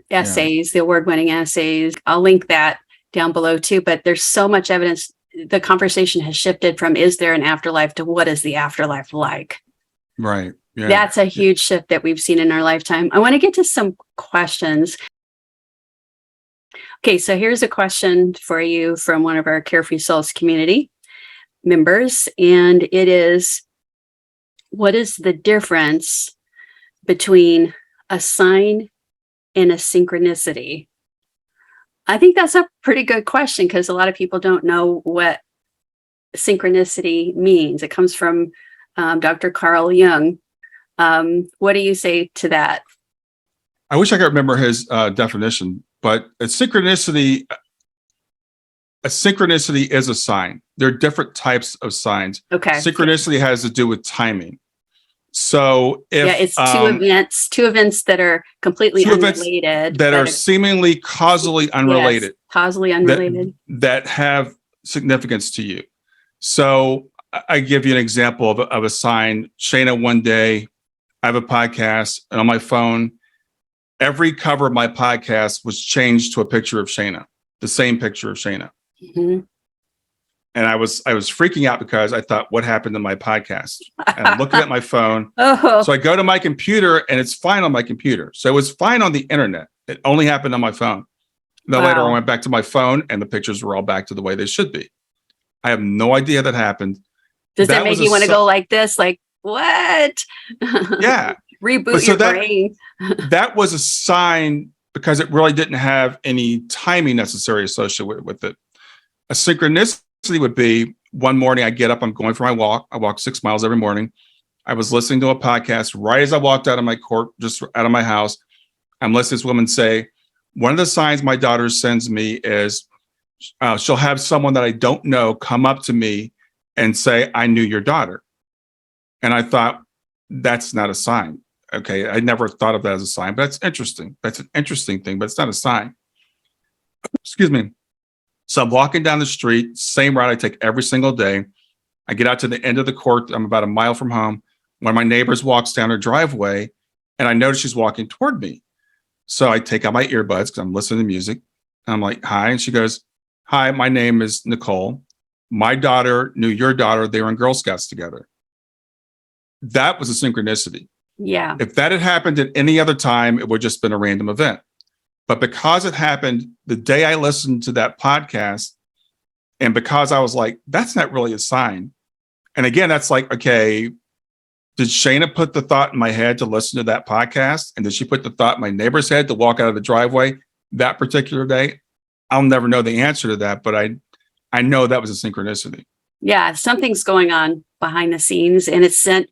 essays, the award-winning essays. I'll link that down below too, but there's so much evidence. The conversation has shifted from is there an afterlife to what is the afterlife like? Right. Yeah. That's a huge shift that we've seen in our lifetime. I want to get to some questions. Okay, so here's a question for you from one of our Carefree Souls community members, and it is, what is the difference between a sign and a synchronicity? I think that's a pretty good question because a lot of people don't know what synchronicity means. It comes from Dr. Carl Jung. What do you say to that? I wish I could remember his definition, but a synchronicity is a sign. There are different types of signs. Okay. Synchronicity has to do with timing. So if it's two events that are completely unrelated, that are seemingly causally unrelated, yes, causally unrelated, that have significance to you. So I give you an example of a sign. Shana, one day I have a podcast, and on my phone, every cover of my podcast was changed to a picture of Shana, the same picture of Shana. Mm-hmm. And I was freaking out because I thought, what happened to my podcast? And I'm looking at my phone. Oh. So I go to my computer, and it's fine on my computer. So it was fine on the internet. It only happened on my phone. Then later I went back to my phone, and the pictures were all back to the way they should be. I have no idea that happened. Does that make you want to go like this? Like, what? Yeah. Reboot your brain. That was a sign because it really didn't have any timing necessary associated with it. A synchronicity would be one morning I get up, I'm going for my walk. I walk 6 miles every morning. I was listening to a podcast right as I walked out of my court, just out of my house. I'm listening to this woman say, one of the signs my daughter sends me is she'll have someone that I don't know come up to me and say, I knew your daughter. And I thought, that's not a sign. Okay, I never thought of that as a sign, but that's interesting. That's an interesting thing, but it's not a sign. Excuse me. So I'm walking down the street, same route I take every single day. I get out to the end of the court. I'm about a mile from home. One of my neighbors walks down her driveway, and I notice she's walking toward me. So I take out my earbuds because I'm listening to music. And I'm like, hi. And she goes, hi, my name is Nicole. My daughter knew your daughter. They were in Girl Scouts together. That was a synchronicity. Yeah. If that had happened at any other time, it would just been a random event. But because it happened the day I listened to that podcast, and because I was like, that's not really a sign. And again, that's like, okay, did Shana put the thought in my head to listen to that podcast? And did she put the thought in my neighbor's head to walk out of the driveway that particular day? I'll never know the answer to that, but I know that was a synchronicity. Yeah, something's going on behind the scenes, and it's sent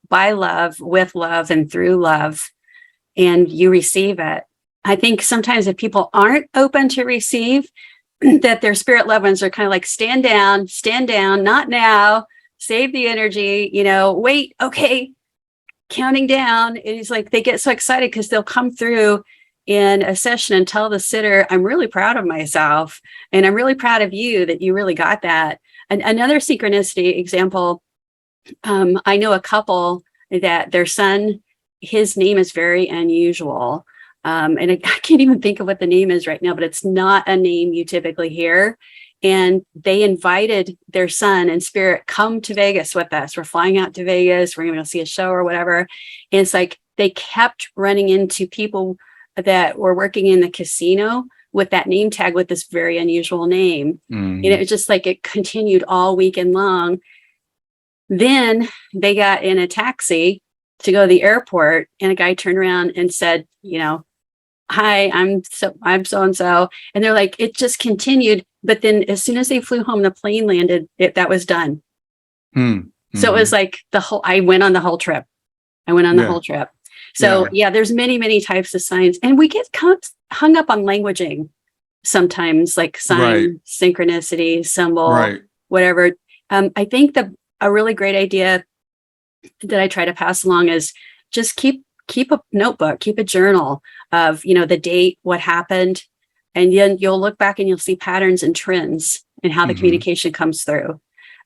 by love, with love, and through love, and you receive it. I think sometimes if people aren't open to receive, that their spirit loved ones are kind of like, stand down, not now, save the energy, wait, okay, counting down. And it's like they get so excited because they'll come through in a session and tell the sitter, I'm really proud of myself, and I'm really proud of you that you really got that. And another synchronicity example, I know a couple that their son, his name is very unusual. And I can't even think of what the name is right now, but it's not a name you typically hear. And they invited their son and spirit, come to Vegas with us. We're flying out to Vegas. We're going to go see a show or whatever. And it's like they kept running into people that were working in the casino with that name tag with this very unusual name. Mm-hmm. And it was just like it continued all weekend long. Then they got in a taxi to go to the airport, and a guy turned around and said, hi, I'm so-and-so. And they're like, it just continued. But then as soon as they flew home, the plane landed, that was done. So it was like I went on the whole trip. So there's many, many types of signs, and we get hung up on languaging sometimes, like sign, synchronicity, symbol, whatever. I think a really great idea that I try to pass along is just keep a notebook, keep a journal of, the date, what happened. And then you'll look back and you'll see patterns and trends and how the communication comes through.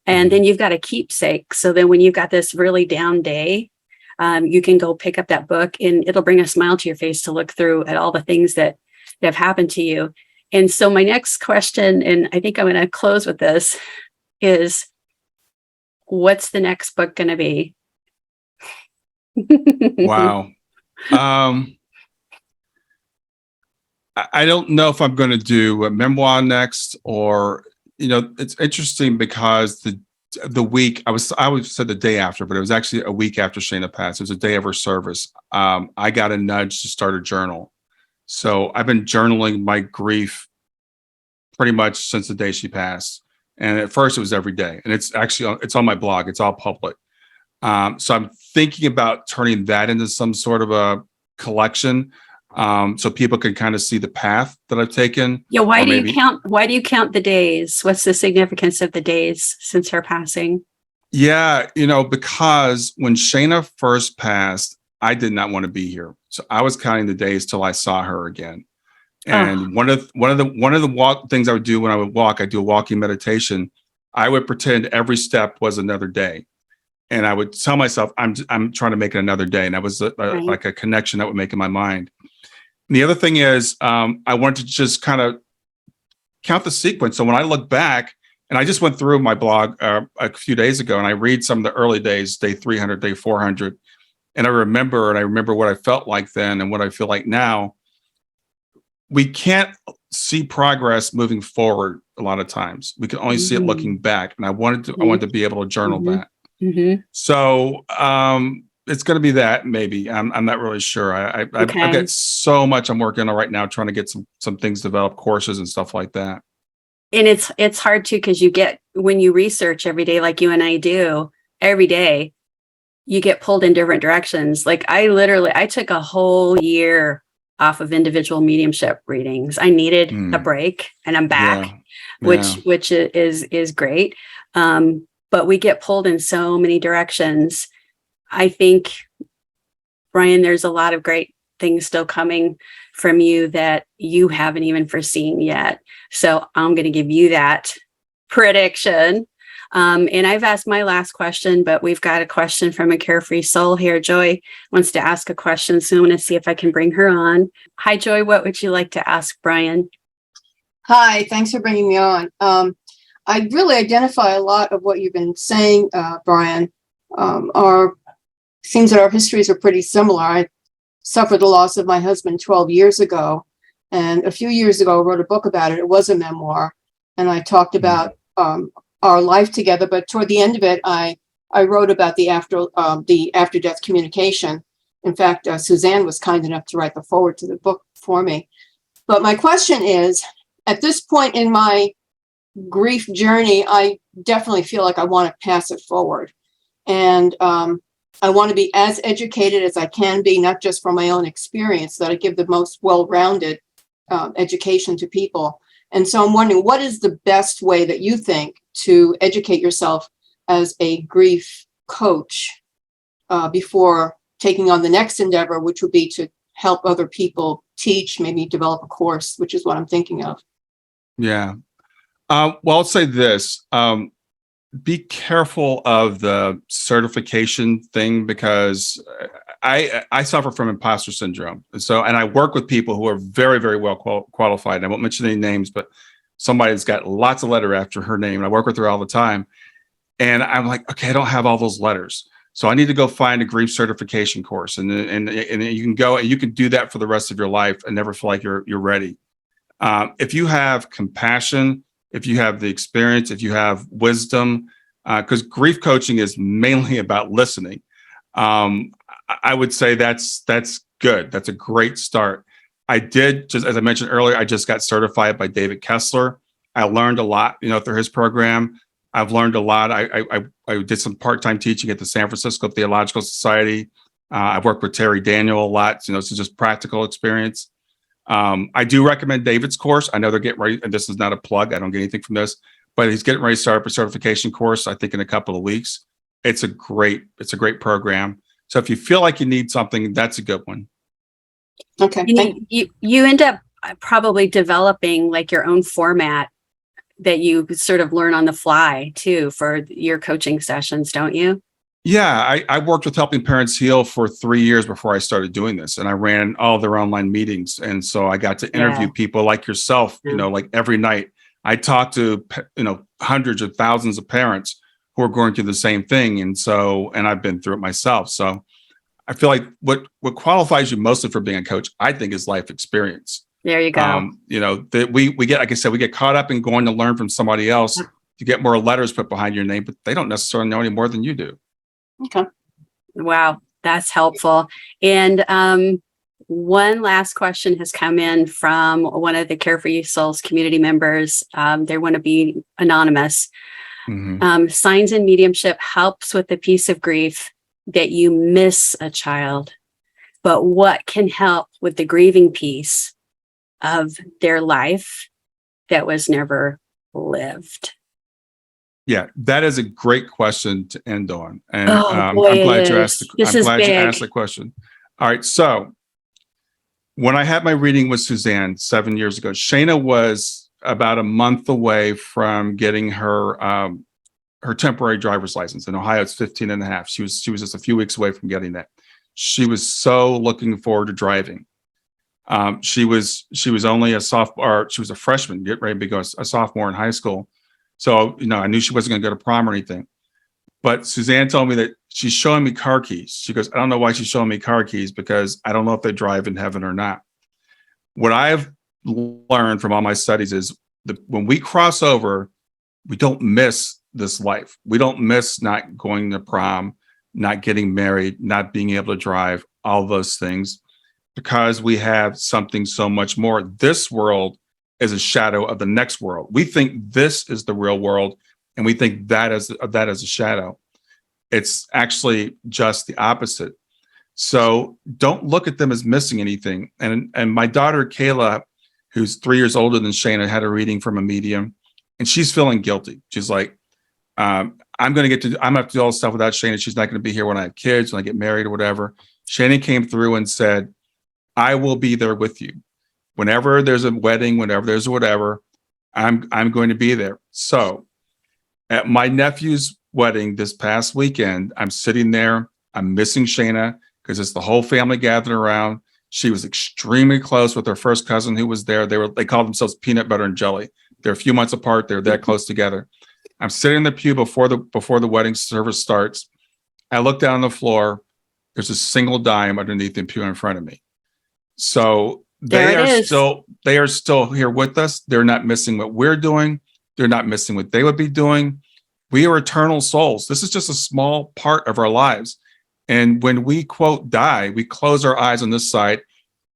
And then you've got a keepsake. So then when you've got this really down day, you can go pick up that book, and it'll bring a smile to your face to look through at all the things that have happened to you. And so my next question, and I think I'm going to close with this, is what's the next book going to be? Wow. I don't know if I'm going to do a memoir next, or, it's interesting because the week I would say the day after, but it was actually a week after Shana passed. It was a day of her service. I got a nudge to start a journal. So I've been journaling my grief pretty much since the day she passed. And at first it was every day, and it's on my blog. It's all public. So I'm thinking about turning that into some sort of a collection, so people can kind of see the path that I've taken. Yeah. Why do you count the days? What's the significance of the days since her passing? Yeah. Because when Shana first passed, I did not want to be here. So I was counting the days till I saw her again. And one of the things I would do when I would walk, I do a walking meditation. I would pretend every step was another day. And I would tell myself, I'm trying to make it another day. And that was like a connection that would make in my mind. And the other thing is, I wanted to just kind of count the sequence. So when I look back, and I just went through my blog a few days ago, and I read some of the early days, day 300, day 400. And I remember what I felt like then and what I feel like now. We can't see progress moving forward a lot of times. We can only see it looking back. And I wanted to be able to journal that. So it's going to be that, maybe. I'm not really sure. I've got so much I'm working on right now, trying to get some things developed, courses and stuff like that. And it's hard too, because when you research every day, like you and I do every day, you get pulled in different directions. Like I took a whole year off of individual mediumship readings. I needed a break, and I'm back, which is great. But we get pulled in so many directions. I think, Brian, there's a lot of great things still coming from you that you haven't even foreseen yet. So I'm going to give you that prediction. And I've asked my last question, but we've got a question from a Carefree soul here. Joy wants to ask a question, so I'm going to see if I can bring her on. Hi, Joy. What would you like to ask Brian? Hi, thanks for bringing me on. I really identify a lot of what you've been saying, Brian. Seems that our histories are pretty similar. I suffered the loss of my husband 12 years ago, and a few years ago I wrote a book about it. It was a memoir, and I talked about our life together. But toward the end of it, I wrote about the after death communication. In fact, Susanne was kind enough to write the foreword to the book for me. But my question is, at this point in my grief journey, I definitely feel like I want to pass it forward. And I want to be as educated as I can be, not just from my own experience, that I give the most well-rounded education to people. And so I'm wondering, what is the best way that you think to educate yourself as a grief coach before taking on the next endeavor, which would be to help other people teach, maybe develop a course, which is what I'm thinking of. Yeah. Well, I'll say this. Be careful of the certification thing, because I suffer from imposter syndrome. And I work with people who are very, very well qualified. I won't mention any names, but somebody's got lots of letters after her name. And I work with her all the time. And I'm like, okay, I don't have all those letters. So I need to go find a grief certification course. And you can go and you can do that for the rest of your life and never feel like you're ready. If you have compassion, if you have the experience, if you have wisdom, because grief coaching is mainly about listening. I would say that's good. That's a great start. I did, just as I mentioned earlier, I just got certified by David Kessler. I learned a lot, through his program. I've learned a lot. I did some part-time teaching at the San Francisco Theological Society. I've worked with Terry Daniel a lot. So just practical experience. I do recommend David's course. I know they're getting ready, and this is not a plug. I don't get anything from this, but he's getting ready to start up a certification course, I think in a couple of weeks. It's a great program. So if you feel like you need something, that's a good one. Okay. You end up probably developing like your own format that you sort of learn on the fly too for your coaching sessions, don't you? Yeah, I worked with Helping Parents Heal for 3 years before I started doing this, and I ran all their online meetings. And so I got to interview people like yourself, like every night. I talked to, hundreds of thousands of parents who are going through the same thing. And I've been through it myself. So I feel like what qualifies you mostly for being a coach, I think, is life experience. There you go. We get, like I said, we get caught up in going to learn from somebody else to get more letters put behind your name, but they don't necessarily know any more than you do. Okay. Wow, that's helpful. And one last question has come in from one of the Carefree Souls community members. They want to be anonymous. Mm-hmm. Signs in mediumship helps with the piece of grief that you miss a child, but what can help with the grieving piece of their life that was never lived? Yeah, that is a great question to end on, and I'm glad you asked. You asked the question. All right, so when I had my reading with Susanne 7 years ago, Shayna was about a month away from getting her temporary driver's license. In Ohio, it's 15 and a half. She was just a few weeks away from getting that. She was so looking forward to driving. She was only a sophomore. She was a freshman, getting ready to go a sophomore in high school. So, I knew she wasn't going to go to prom or anything. But Susanne told me that she's showing me car keys. She goes, I don't know why she's showing me car keys, because I don't know if they drive in heaven or not. What I've learned from all my studies is that when we cross over, we don't miss this life. We don't miss not going to prom, not getting married, not being able to drive, all those things, because we have something so much more. This world is a shadow of the next world. We think this is the real world, and we think that is a shadow. It's actually just the opposite. So don't look at them as missing anything. And my daughter Kayla, who's 3 years older than Shayna, had a reading from a medium, and she's feeling guilty. She's like, I'm gonna have to do all this stuff without Shayna. She's not gonna be here when I have kids, when I get married or whatever. Shayna came through and said, I will be there with you. Whenever there's a wedding, whenever there's whatever, I'm going to be there. So at my nephew's wedding this past weekend, I'm sitting there. I'm missing Shayna because it's the whole family gathered around. She was extremely close with her first cousin who was there. They called themselves peanut butter and jelly. They're a few months apart. They're that close together. I'm sitting in the pew before the wedding service starts. I look down on the floor. There's a single dime underneath the pew in front of me. So they are still here with us. They're not missing what we're doing. They're not missing what they would be doing. We are eternal souls. This is just a small part of our lives. And when we, quote, die, we close our eyes on this side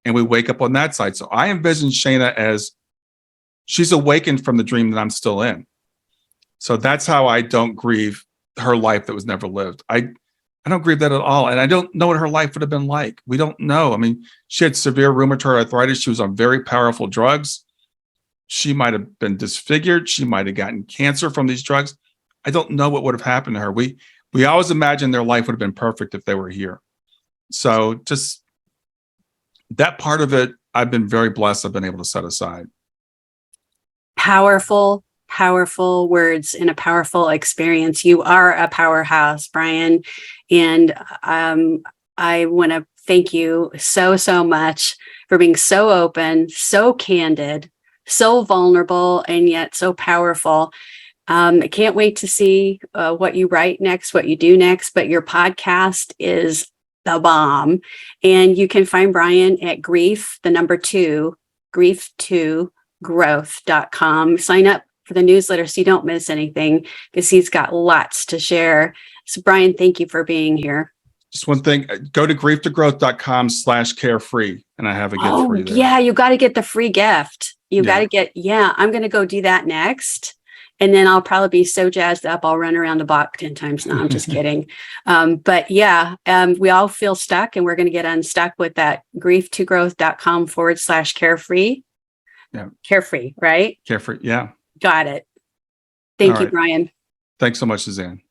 and we wake up on that side. So I envision Shayna as she's awakened from the dream that I'm still in. So that's how I don't grieve her life that was never lived. I don't grieve that at all. And I don't know what her life would have been like. We don't know. I mean, she had severe rheumatoid arthritis. She was on very powerful drugs. She might have been disfigured. She might have gotten cancer from these drugs. I don't know what would have happened to her. We always imagine their life would have been perfect if they were here. So just that part of it, I've been very blessed. I've been able to set aside. Powerful words and a powerful experience. You are a powerhouse, Brian. And I want to thank you so much for being so open, so candid, so vulnerable, and yet so powerful. I can't wait to see what you write next, what you do next, but your podcast is the bomb. And you can find Brian at grief2growth.com. Sign up for the newsletter so you don't miss anything, because he's got lots to share. So Brian, thank you for being here. Just one thing, go to grief2growth.com/carefree, and I have a gift for you there. Yeah, you got to get the free gift. You got Yeah. to get, I'm going to go do that next. And then I'll probably be so jazzed up, I'll run around the block 10 times. No, I'm just kidding. But yeah, we all feel stuck, and we're going to get unstuck with that grief2growth.com/carefree. Yeah. Carefree, right? Carefree. Yeah. Got it. Thank All you, right. Brian. Thanks so much, Susanne.